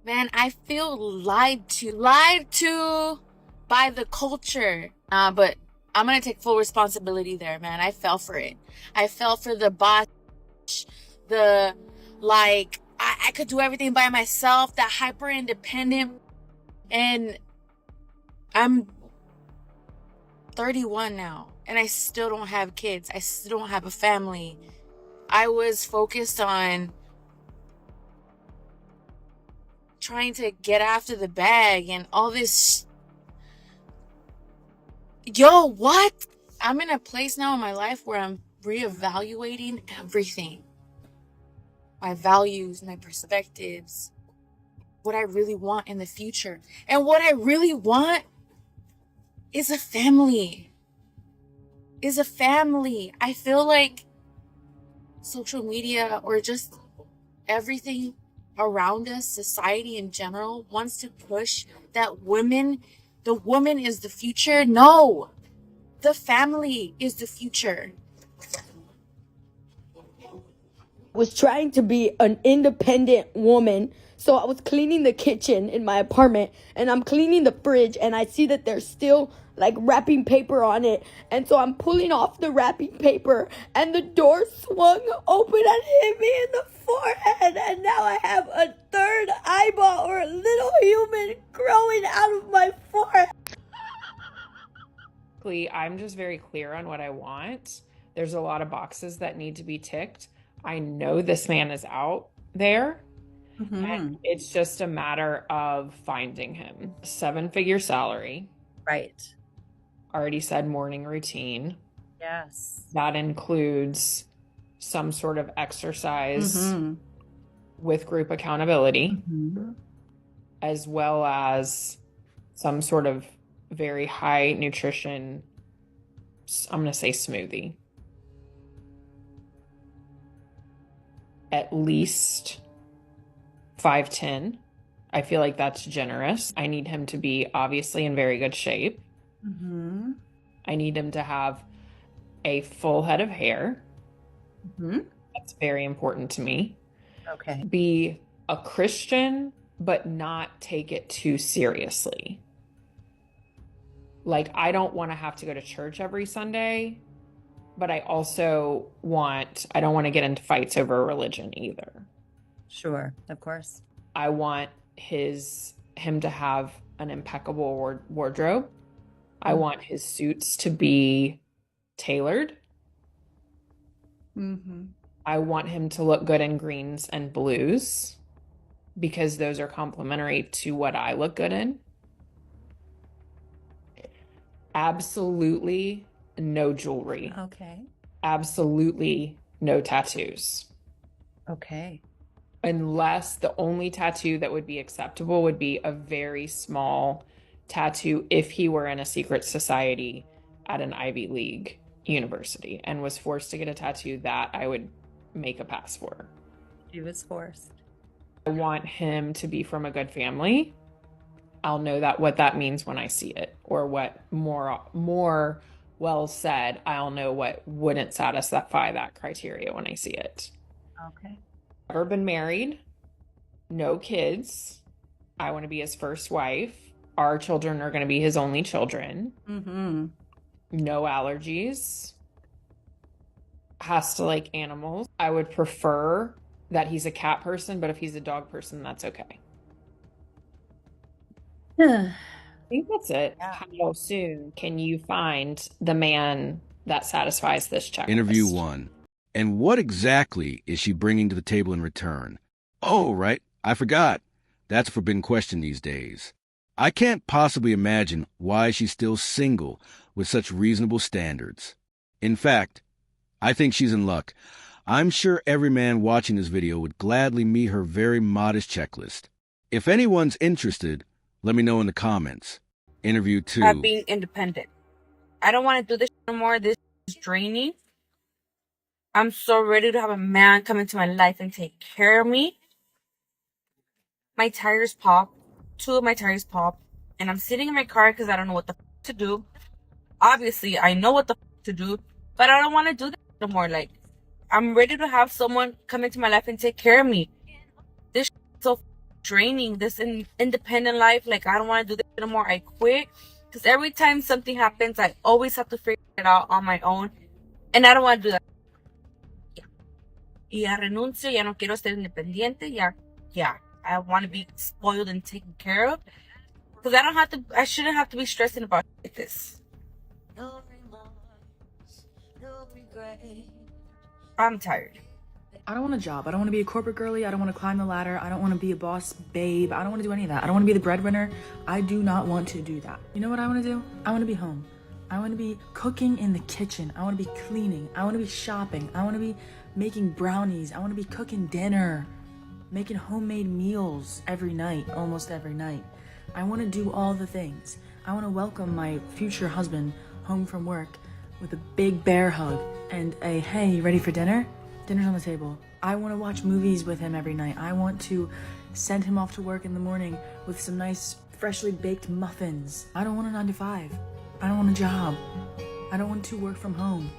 Man, I feel lied to by the culture. But I'm gonna take full responsibility there, man. I fell for it. I fell for the boss, the like, I could do everything by myself, that hyper independent. And I'm 31 now, and I still don't have kids. I still don't have a family. I was focused on trying to get after the bag and all this. Yo, what? I'm in a place now in my life where I'm reevaluating everything. My values, my perspectives, what I really want in the future. And what I really want is a family. I feel like social media, or just everything around us, society in general, wants to push that the woman is the future. No, the family is the future. Was trying to be an independent woman. So I was cleaning the kitchen in my apartment, and I'm cleaning the fridge, and I see that there's still like wrapping paper on it. And so I'm pulling off the wrapping paper, and the door swung open and hit me in the forehead. And now I have a third eyeball, or a little human, growing out of my forehead. I'm just very clear on what I want. There's a lot of boxes that need to be ticked. I know this man is out there, and it's just a matter of finding him. 7-figure salary. Right. Already said morning routine. Yes. That includes some sort of exercise with group accountability, as well as some sort of very high nutrition, I'm going to say smoothie. At least 5'10". I feel like that's generous. I need him to be obviously in very good shape. I need him to have a full head of hair. That's very important to me. Okay. Be a Christian, but not take it too seriously. Like, I don't want to have to go to church every Sunday, but I don't want to get into fights over religion either. Sure, of course. I want him to have an impeccable wardrobe. I want his suits to be tailored. I want him to look good in greens and blues, because those are complementary to what I look good in. Absolutely no jewelry. Okay. Absolutely no tattoos. Okay. Unless the only tattoo that would be acceptable would be a very small tattoo if he were in a secret society at an Ivy League university and was forced to get a tattoo, that I would make a pass for. He was forced. I want him to be from a good family. I'll know what that means when I see it, or what more well said, I'll know what wouldn't satisfy that criteria when I see it. Okay. Never been married, no kids. I want to be his first wife. Our children are going to be his only children. No allergies. Has to like animals. I would prefer that he's a cat person, but if he's a dog person, that's okay. I think that's it. Yeah. How soon can you find the man that satisfies this checklist? Interview 1. And what exactly is she bringing to the table in return? Oh, right. I forgot. That's a forbidden question these days. I can't possibly imagine why she's still single with such reasonable standards. In fact, I think she's in luck. I'm sure every man watching this video would gladly meet her very modest checklist. If anyone's interested, let me know in the comments. Interview 2. Being independent. I don't want to do this anymore. This is draining. I'm so ready to have a man come into my life and take care of me. My tires pop. 2 of my tires pop. And I'm sitting in my car because I don't know what the to do. Obviously, I know what the to do, but I don't want to do that anymore. Like, I'm ready to have someone come into my life and take care of me. This is so draining, this independent life. Like, I don't want to do this anymore. I quit. Because every time something happens, I always have to figure it out on my own. And I don't want to do that. Y ya renuncio, ya no quiero ser independiente, ya. I want to be spoiled and taken care of. Because I shouldn't have to be stressing about like this. I'm tired. I don't want a job. I don't want to be a corporate girly. I don't want to climb the ladder. I don't want to be a boss babe. I don't want to do any of that. I don't want to be the breadwinner. I do not want to do that. You know what I want to do? I want to be home. I want to be cooking in the kitchen. I want to be cleaning. I want to be shopping. I want to be making brownies. I want to be cooking dinner, making homemade meals every night, almost every night. I want to do all the things. I want to welcome my future husband home from work with a big bear hug and a, hey, you ready for dinner? Dinner's on the table. I want to watch movies with him every night. I want to send him off to work in the morning with some nice, freshly baked muffins. I don't want a 9-to-5. I don't want a job. I don't want to work from home.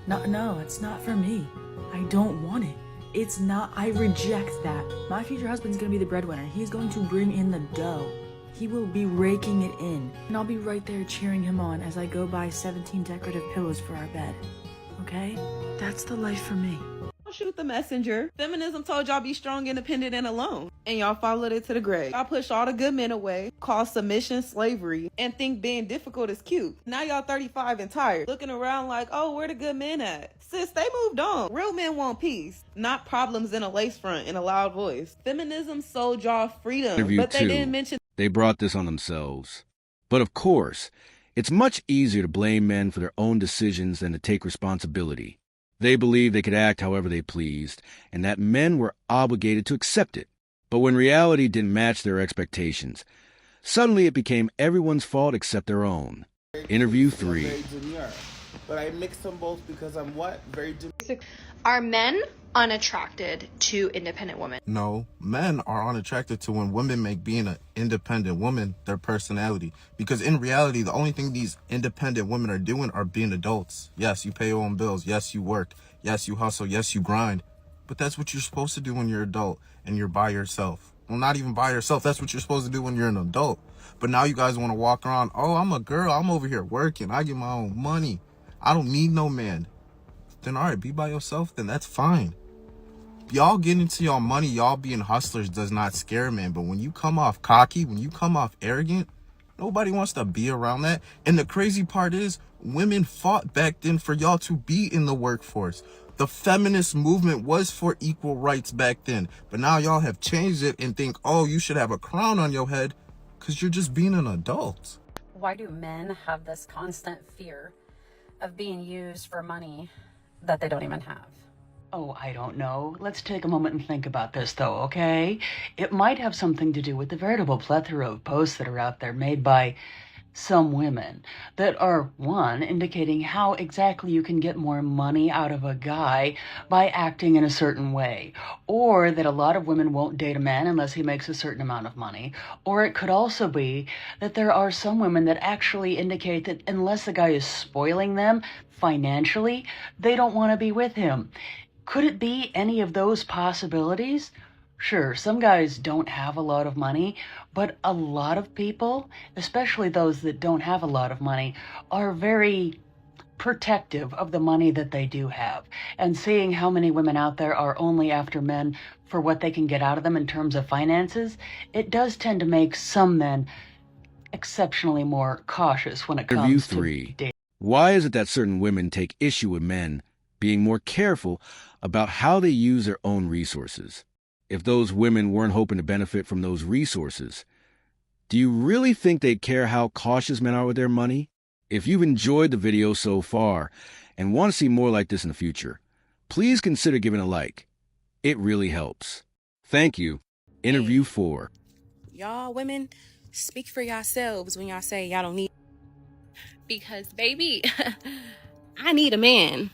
No, it's not for me. I don't want it. It's not, I reject that. My future husband's gonna be the breadwinner. He's going to bring in the dough. He will be raking it in. And I'll be right there cheering him on as I go buy 17 decorative pillows for our bed. Okay? That's the life for me. Shoot the messenger. Feminism told y'all be strong, independent, and alone. And y'all followed it to the grave. Y'all pushed all the good men away, called submission slavery, and think being difficult is cute. Now y'all 35 and tired, looking around like, oh, where the good men at? Sis, they moved on. Real men want peace, not problems in a lace front and a loud voice. Feminism sold y'all freedom, but they didn't mention they brought this on themselves. But of course, it's much easier to blame men for their own decisions than to take responsibility. They believed they could act however they pleased, and that men were obligated to accept it. But when reality didn't match their expectations, suddenly it became everyone's fault except their own. Interview 3. Very demure. But I mix them both because I'm what? Very demure. Are men unattracted to independent women? No, men are unattracted to when women make being an independent woman their personality. Because in reality, the only thing these independent women are doing are being adults. Yes, you pay your own bills. Yes, you work. Yes, you hustle. Yes, you grind. But that's what you're supposed to do when you're an adult and you're by yourself. Well, not even by yourself. That's what you're supposed to do when you're an adult. But now you guys want to walk around, oh, I'm a girl. I'm over here working. I get my own money. I don't need no man. Then all right, be by yourself. Then that's fine. Y'all getting into y'all money, y'all being hustlers does not scare men. But when you come off cocky, when you come off arrogant, nobody wants to be around that. And the crazy part is, women fought back then for y'all to be in the workforce. The feminist movement was for equal rights back then. But now y'all have changed it and think, oh, you should have a crown on your head because you're just being an adult. Why do men have this constant fear of being used for money that they don't even have? Oh, I don't know. Let's take a moment and think about this, though, okay? It might have something to do with the veritable plethora of posts that are out there made by some women that are, one, indicating how exactly you can get more money out of a guy by acting in a certain way, or that a lot of women won't date a man unless he makes a certain amount of money, or it could also be that there are some women that actually indicate that unless the guy is spoiling them financially, they don't want to be with him. Could it be any of those possibilities? Sure, some guys don't have a lot of money, but a lot of people, especially those that don't have a lot of money, are very protective of the money that they do have. And seeing how many women out there are only after men for what they can get out of them in terms of finances, it does tend to make some men exceptionally more cautious when it comes to dating. Why is it that certain women take issue with men being more careful about how they use their own resources? If those women weren't hoping to benefit from those resources, do you really think they'd care how cautious men are with their money? If you've enjoyed the video so far and want to see more like this in the future, please consider giving a like. It really helps. Thank you. Interview 4. Y'all women, speak for yourselves when y'all say y'all don't need. Because, baby, I need a man.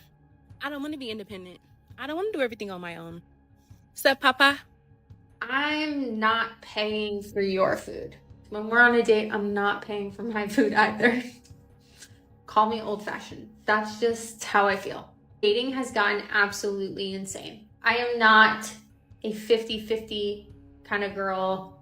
I don't want to be independent. I don't want to do everything on my own. What's up, Papa? I'm not paying for your food. When we're on a date, I'm not paying for my food either. Call me old-fashioned. That's just how I feel. Dating has gotten absolutely insane. I am not a 50-50 kind of girl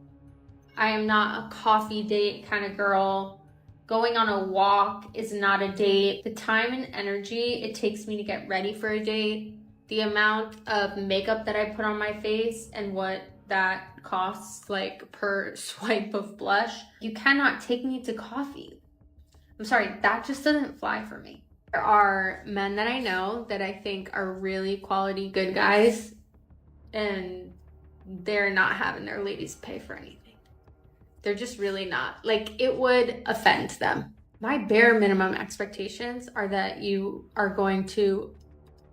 I am not a coffee date kind of girl. Going on a walk is not a date. The time and energy it takes me to get ready for a date, the amount of makeup that I put on my face and what that costs like per swipe of blush, you cannot take me to coffee. I'm sorry, that just doesn't fly for me. There are men that I know that I think are really quality good guys, and they're not having their ladies pay for anything. They're just really not. Like, it would offend them. My bare minimum expectations are that you are going to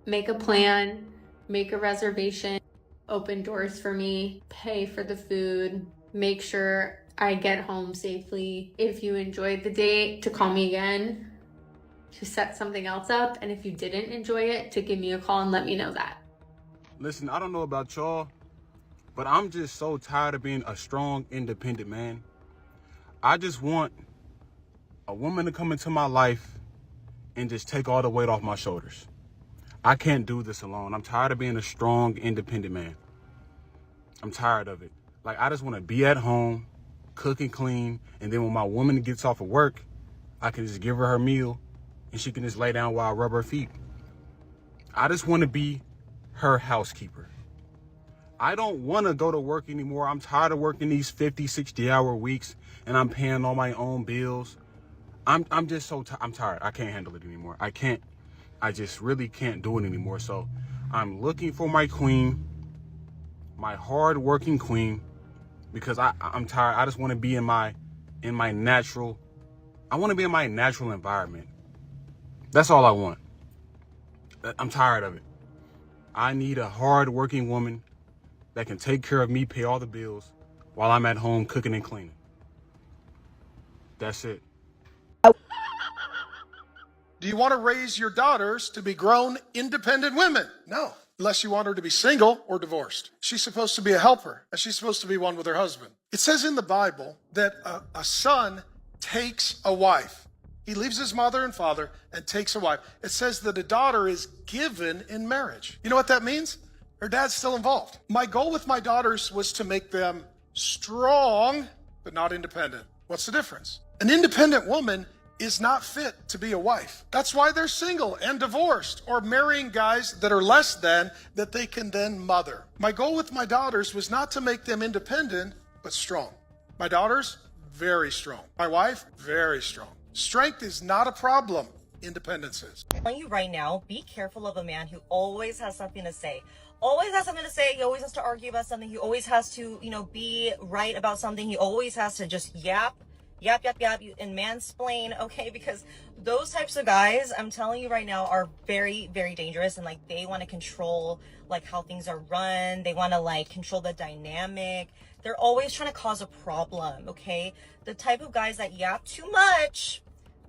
make a plan, make a reservation, open doors for me, pay for the food, make sure I get home safely. If you enjoyed the date, to call me again, to set something else up. And if you didn't enjoy it, to give me a call and let me know that. Listen, I don't know about y'all, but I'm just so tired of being a strong, independent man. I just want a woman to come into my life and just take all the weight off my shoulders. I can't do this alone. I'm tired of being a strong, independent man. I'm tired of it. Like, I just want to be at home, cook and clean, and then when my woman gets off of work, I can just give her her meal and she can just lay down while I rub her feet. I just want to be her housekeeper. I don't want to go to work anymore. I'm tired of working these 50, 60-hour weeks and I'm paying all my own bills. I'm just so I'm tired. I can't handle it anymore. I just really can't do it anymore. So I'm looking for my queen, my hard-working queen, because I'm tired. I just want to be in my natural, I want to be in my natural environment. That's all I want. I'm tired of it. I need a hard-working woman that can take care of me, pay all the bills, while I'm at home cooking and cleaning. That's it. Do you want to raise your daughters to be grown, independent women? No, unless you want her to be single or divorced. She's supposed to be a helper, and she's supposed to be one with her husband. It says in the Bible that a son takes a wife. He leaves his mother and father and takes a wife. It says that a daughter is given in marriage. You know what that means? Her dad's still involved. My goal with my daughters was to make them strong, but not independent. What's the difference? An independent woman is not fit to be a wife. That's why they're single and divorced or marrying guys that are less than that they can then mother. My goal with my daughters was not to make them independent, but strong. My daughters, very strong. My wife, very strong. Strength is not a problem. Independence is. I'm telling you right now, be careful of a man who always has something to say. Always has something to say. He always has to argue about something. He always has to, be right about something. He always has to just yap, and mansplain, okay? Because those types of guys, I'm telling you right now, are very, very dangerous. And they want to control how things are run. They want to control the dynamic. They're always trying to cause a problem, okay? The type of guys that yap too much,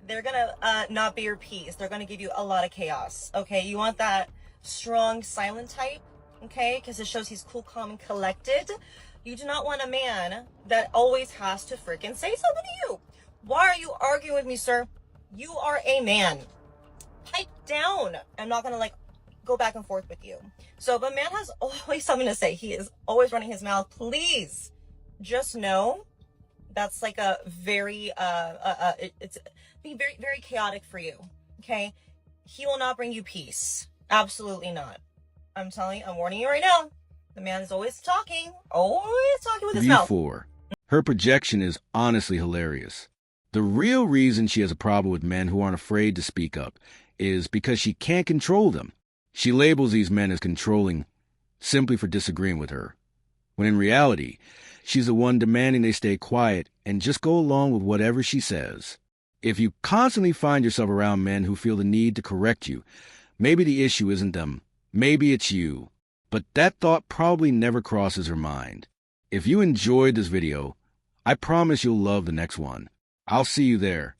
they're gonna not be your peace. They're gonna give you a lot of chaos, okay? You want that strong, silent type, okay? Because it shows he's cool, calm, and collected. You do not want a man that always has to freaking say something to you. Why are you arguing with me, sir? You are a man. Pipe down. I'm not gonna go back and forth with you. So if a man has always something to say, he is always running his mouth, please just know that's a very it's being very, very chaotic for you, okay? He will not bring you peace. Absolutely not. I'm telling you, I'm warning you right now. The man is always talking with his mouth. V4. Her projection is honestly hilarious. The real reason she has a problem with men who aren't afraid to speak up is because she can't control them. She labels these men as controlling simply for disagreeing with her, when in reality, she's the one demanding they stay quiet and just go along with whatever she says. If you constantly find yourself around men who feel the need to correct you, maybe the issue isn't them. Maybe it's you. But that thought probably never crosses her mind. If you enjoyed this video, I promise you'll love the next one. I'll see you there.